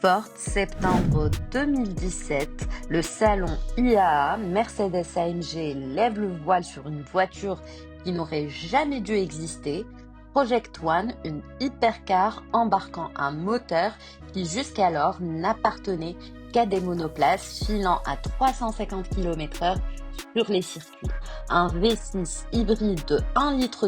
porte, septembre 2017, le salon IAA, Mercedes-AMG lève le voile sur une voiture qui n'aurait jamais dû exister. Project One, une hypercar embarquant un moteur qui jusqu'alors n'appartenait qu'à des monoplaces filant à 350 km/h sur les circuits. Un V6 hybride de 1,6 litre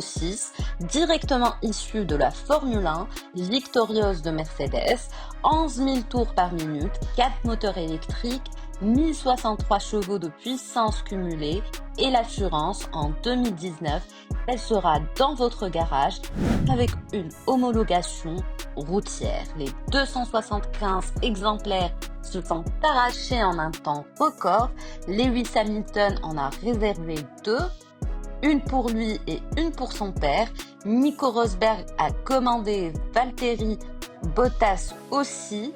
directement issu de la Formule 1 victorieuse de Mercedes, 11 000 tours par minute, 4 moteurs électriques, 1063 chevaux de puissance cumulée et l'assurance en 2019, elle sera dans votre garage avec une homologation routière. Les 275 exemplaires se sont arrachés en un temps record. Lewis Hamilton en a réservé 2, une pour lui et une pour son père. Nico Rosberg a commandé Valtteri Bottas aussi.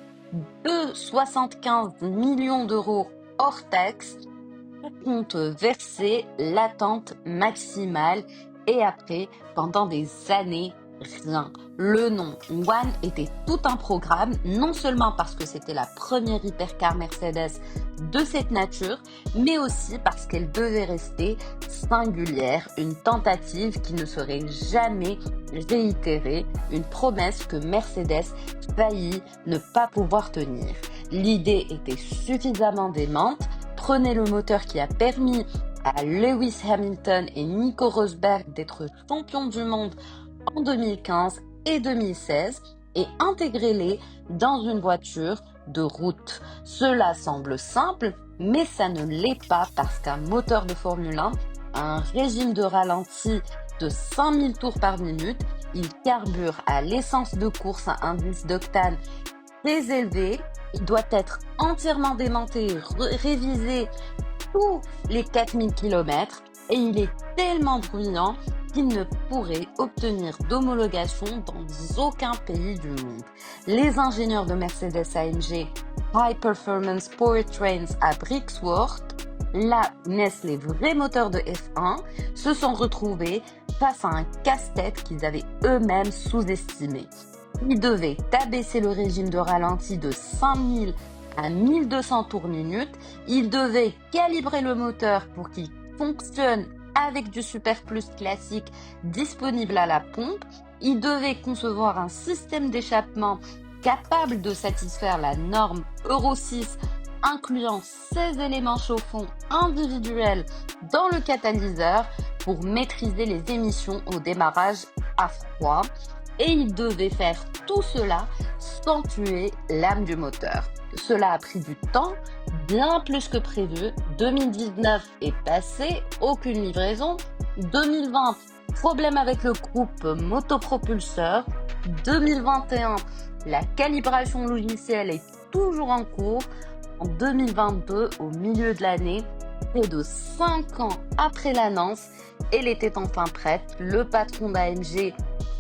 2,75 millions d'euros hors taxe, compte versé, l'attente maximale et après, pendant des années, rien. Le nom One était tout un programme, non seulement parce que c'était la première hypercar Mercedes de cette nature, mais aussi parce qu'elle devait rester singulière, une tentative qui ne serait jamais réitérée, une promesse que Mercedes faillit ne pas pouvoir tenir. L'idée était suffisamment démente. Prenez le moteur qui a permis à Lewis Hamilton et Nico Rosberg d'être champions du monde en 2015 et 2016 et intégrez-les dans une voiture de route. Cela semble simple, mais ça ne l'est pas parce qu'un moteur de Formule 1 a un régime de ralenti de 5000 tours par minute. Il carbure à l'essence de course à indice d'octane très élevé. Il doit être entièrement démonté et révisé tous les 4000 km et il est tellement bruyant qu'il ne pourrait obtenir d'homologation dans aucun pays du monde. Les ingénieurs de Mercedes-AMG High Performance Powertrains à Brixworth, là où naissent les vrais moteurs de F1, se sont retrouvés face à un casse-tête qu'ils avaient eux-mêmes sous-estimé. Ils devaient abaisser le régime de ralenti de 5000 à 1200 tours minute. Ils devaient calibrer le moteur pour qu'il fonctionne avec du Super Plus classique disponible à la pompe. Ils devaient concevoir un système d'échappement capable de satisfaire la norme Euro 6, incluant 16 éléments chauffants individuels dans le catalyseur pour maîtriser les émissions au démarrage à froid. Et il devait faire tout cela sans tuer l'âme du moteur. Cela a pris du temps, bien plus que prévu. 2019 est passé, aucune livraison. 2020, problème avec le groupe motopropulseur. 2021, la calibration logicielle est toujours en cours. En 2022, au milieu de l'année, près de 5 ans après l'annonce, elle était enfin prête. Le patron d'AMG,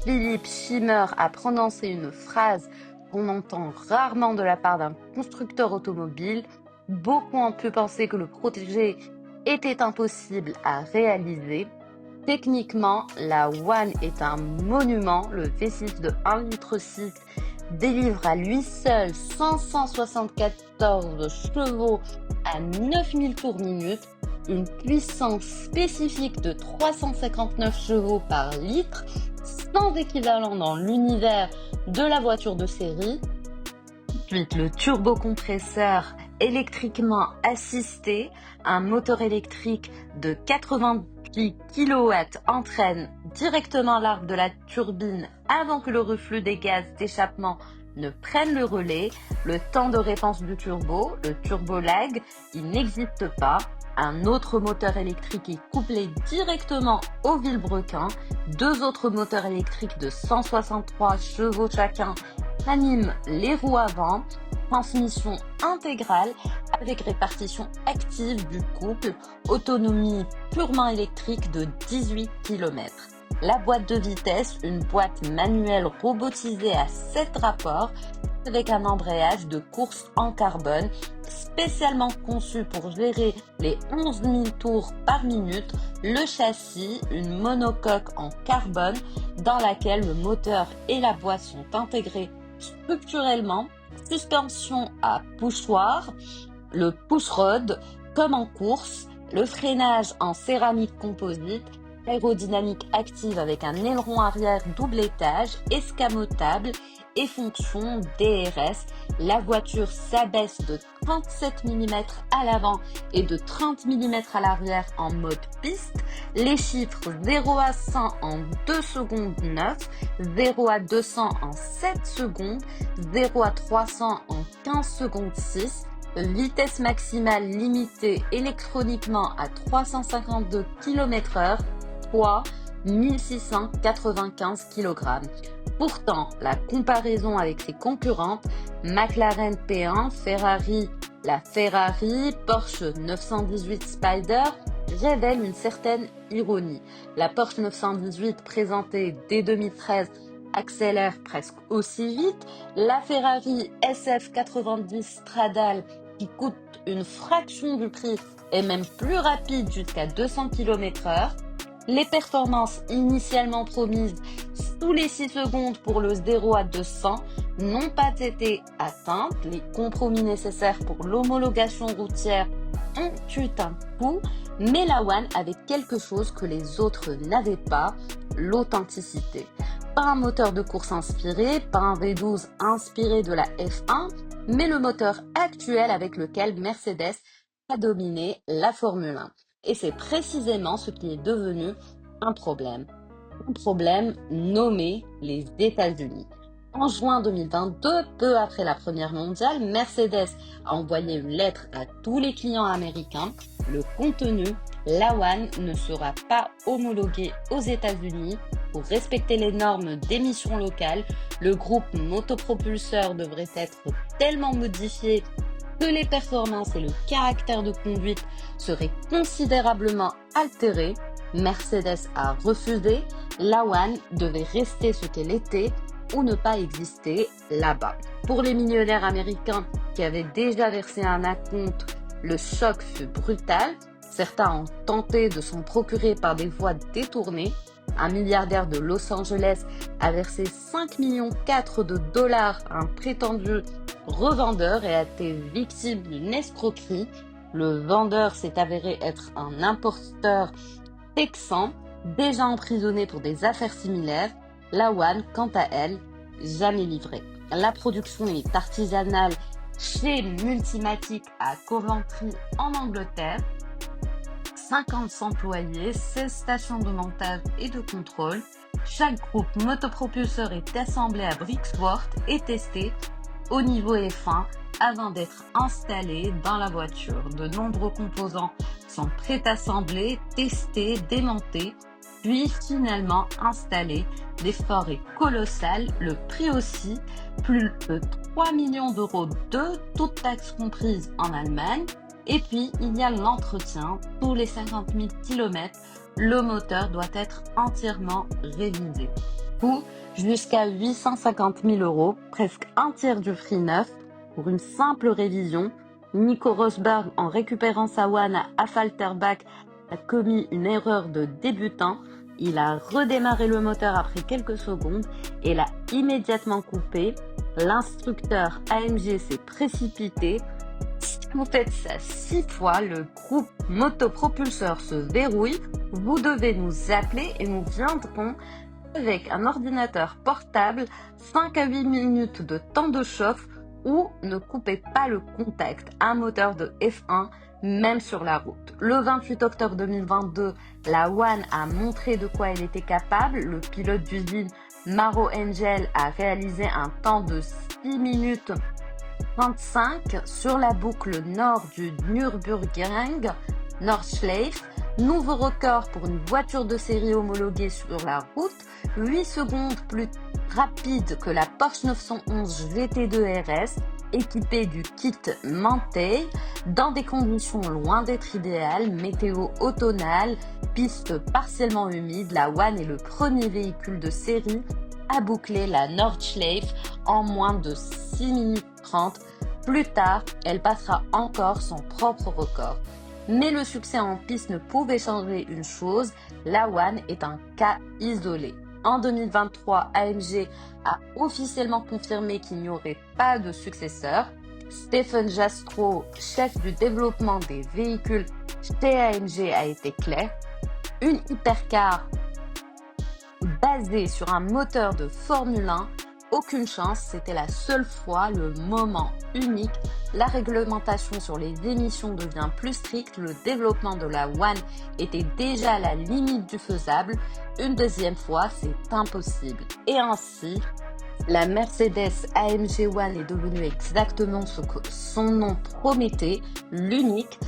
Philippe Schimmer, a prononcé une phrase qu'on entend rarement de la part d'un constructeur automobile. Beaucoup ont pu penser que le projet était impossible à réaliser. Techniquement, la One est un monument. Le V6 de 1,6 litre délivre à lui seul 574 chevaux à 9000 tours minute, une puissance spécifique de 359 chevaux par litre, sans équivalent dans l'univers de la voiture de série. Ensuite, le turbocompresseur électriquement assisté, un moteur électrique de 88 kW entraîne directement l'arc de la turbine avant que le reflux des gaz d'échappement ne prenne le relais. Le temps de réponse du turbo, le turbo lag, il n'existe pas. Un autre moteur électrique est couplé directement au vilebrequin. 2 autres moteurs électriques de 163 chevaux chacun animent les roues avant. Transmission intégrale avec répartition active du couple. Autonomie purement électrique de 18 km. La boîte de vitesse, une boîte manuelle robotisée à 7 rapports avec un embrayage de course en carbone spécialement conçu pour gérer les 11 000 tours par minute. Le châssis, une monocoque en carbone dans laquelle le moteur et la boîte sont intégrés structurellement suspension à poussoir, le push-rod comme en course, le freinage en céramique composite, aérodynamique active avec un aileron arrière double étage, escamotable et fonction DRS. La voiture s'abaisse de 37 mm à l'avant et de 30 mm à l'arrière en mode piste. Les chiffres 0 à 100 en 2 secondes 9, 0 à 200 en 7 secondes, 0 à 300 en 15 secondes 6. Vitesse maximale limitée électroniquement à 352 km/h, poids 1695 kg. Pourtant, la comparaison avec ses concurrentes, McLaren P1, la Ferrari, Porsche 918 Spider, révèle une certaine ironie. La Porsche 918 présentée dès 2013 accélère presque aussi vite. La Ferrari SF90 Stradale, qui coûte une fraction du prix, est même plus rapide jusqu'à 200 km/h. Les performances initialement promises sous les 6 secondes pour le 0 à 200 n'ont pas été atteintes. Les compromis nécessaires pour l'homologation routière ont eu un coût, mais la One avait quelque chose que les autres n'avaient pas, l'authenticité. Pas un moteur de course inspiré, pas un V12 inspiré de la F1, mais le moteur actuel avec lequel Mercedes a dominé la Formule 1. Et c'est précisément ce qui est devenu un problème. Un problème nommé les États-Unis. En juin 2022, peu après la Première mondiale, Mercedes a envoyé une lettre à tous les clients américains. Le contenu, la One ne sera pas homologuée aux États-Unis. Pour respecter les normes d'émission locales, le groupe motopropulseur devrait être tellement modifié que les performances et le caractère de conduite seraient considérablement altérés. Mercedes a refusé. La One devait rester ce qu'elle était ou ne pas exister là-bas. Pour les millionnaires américains qui avaient déjà versé un acompte, le choc fut brutal. Certains ont tenté de s'en procurer par des voies détournées. Un milliardaire de Los Angeles a versé 5,4 millions de dollars à un prétendu revendeur et a été victime d'une escroquerie. Le vendeur s'est avéré être un importeur texan, déjà emprisonné pour des affaires similaires. La One, quant à elle, jamais livrée. La production est artisanale chez Multimatic à Coventry en Angleterre. 50 employés, 16 stations de montage et de contrôle. Chaque groupe motopropulseur est assemblé à Brixworth et testé au niveau F1 avant d'être installé dans la voiture. De nombreux composants sont préassemblés, testés, démontés, puis finalement installés. L'effort est colossal, le prix aussi, plus de 3 millions d'euros toutes taxes comprises en Allemagne. Et puis, il y a l'entretien. Tous les 50 000 km, le moteur doit être entièrement révisé. Coût jusqu'à 850 000 euros, presque un tiers du prix neuf, pour une simple révision. Nico Rosberg, en récupérant sa One à Affalterbach, a commis une erreur de débutant. Il a redémarré le moteur après quelques secondes et l'a immédiatement coupé. L'instructeur AMG s'est précipité. Si vous faites ça 6 fois, le groupe motopropulseur se verrouille. Vous devez nous appeler et nous viendrons avec un ordinateur portable, 5 à 8 minutes de temps de chauffe, ou ne coupez pas le contact. Un moteur de F1, même sur la route. Le 28 octobre 2022, la One a montré de quoi elle était capable. Le pilote d'usine Maro Engel a réalisé un temps de 6 minutes 35 sur la boucle nord du Nürburgring Nordschleife. Nouveau record pour une voiture de série homologuée sur la route, 8 secondes plus rapide que la Porsche 911 GT2 RS, équipée du kit Mantei, dans des conditions loin d'être idéales, météo automnale, piste partiellement humide. La One est le premier véhicule de série à boucler la Nordschleife en moins de 6 minutes 30. Plus tard, elle passera encore son propre record. Mais le succès en piste ne pouvait changer une chose, la One est un cas isolé. En 2023, AMG a officiellement confirmé qu'il n'y aurait pas de successeur. Stephen Jastrow, chef du développement des véhicules chez AMG, a été clair. Une hypercar basée sur un moteur de Formule 1, aucune chance, c'était la seule fois, le moment unique. La réglementation sur les émissions devient plus stricte, le développement de la One était déjà à la limite du faisable. Une deuxième fois, c'est impossible. Et ainsi, la Mercedes AMG One est devenue exactement ce que son nom promettait, l'unique.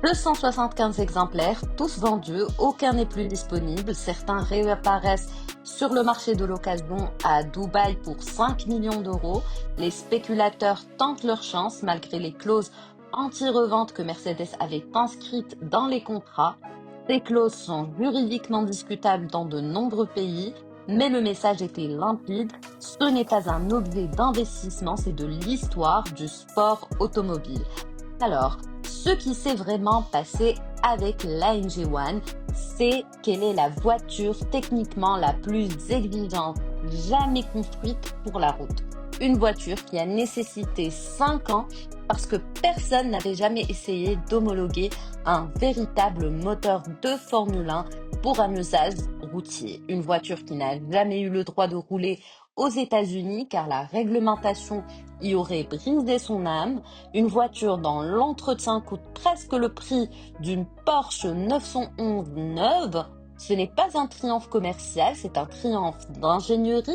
275 exemplaires, tous vendus, aucun n'est plus disponible. Certains réapparaissent sur le marché de l'occasion à Dubaï pour 5 millions d'euros. Les spéculateurs tentent leur chance malgré les clauses anti-revente que Mercedes avait inscrites dans les contrats. Ces clauses sont juridiquement discutables dans de nombreux pays. Mais le message était limpide, ce n'est pas un objet d'investissement, c'est de l'histoire du sport automobile. Alors, ce qui s'est vraiment passé avec l'AMG One, c'est qu'elle est la voiture techniquement la plus exigeante jamais construite pour la route. Une voiture qui a nécessité 5 ans parce que personne n'avait jamais essayé d'homologuer un véritable moteur de Formule 1 pour un usage routier. Une voiture qui n'a jamais eu le droit de rouler aux États-Unis car la réglementation y aurait brisé son âme. Une voiture dont l'entretien coûte presque le prix d'une Porsche 911 neuve. Ce n'est pas un triomphe commercial, c'est un triomphe d'ingénierie,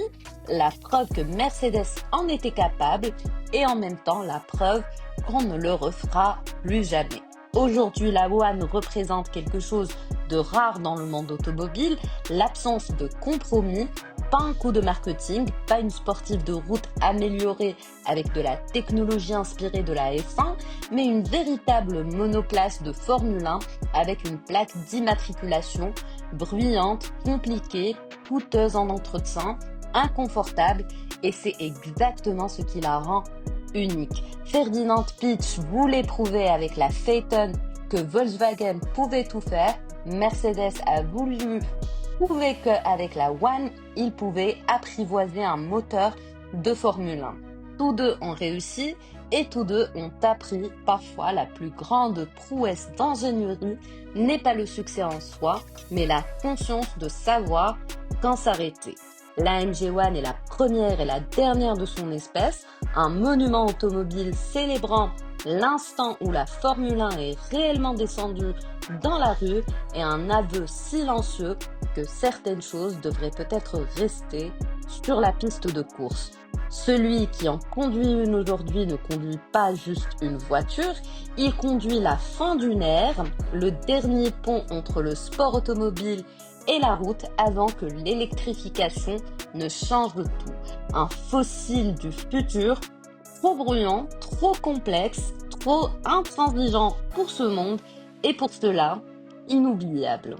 la preuve que Mercedes en était capable et en même temps la preuve qu'on ne le refera plus jamais. Aujourd'hui, la One représente quelque chose de rare dans le monde automobile, l'absence de compromis, pas un coup de marketing, pas une sportive de route améliorée avec de la technologie inspirée de la F1, mais une véritable monoplace de Formule 1 avec une plaque d'immatriculation bruyante, compliquée, coûteuse en entretien, inconfortable, et c'est exactement ce qui la rend unique. Ferdinand Piëch voulait prouver avec la Phaeton que Volkswagen pouvait tout faire. Mercedes a voulu prouver qu'avec la One, il pouvait apprivoiser un moteur de Formule 1. Tous deux ont réussi et tous deux ont appris. Parfois, la plus grande prouesse d'ingénierie n'est pas le succès en soi, mais la conscience de savoir quand s'arrêter. L'AMG One est la première et la dernière de son espèce, un monument automobile célébrant l'instant où la Formule 1 est réellement descendue dans la rue et un aveu silencieux que certaines choses devraient peut-être rester sur la piste de course. Celui qui en conduit une aujourd'hui ne conduit pas juste une voiture, il conduit la fin d'une ère, le dernier pont entre le sport automobile et la route avant que l'électrification ne change tout. Un fossile du futur, trop bruyant, trop complexe, trop intransigeant pour ce monde et pour cela, inoubliable.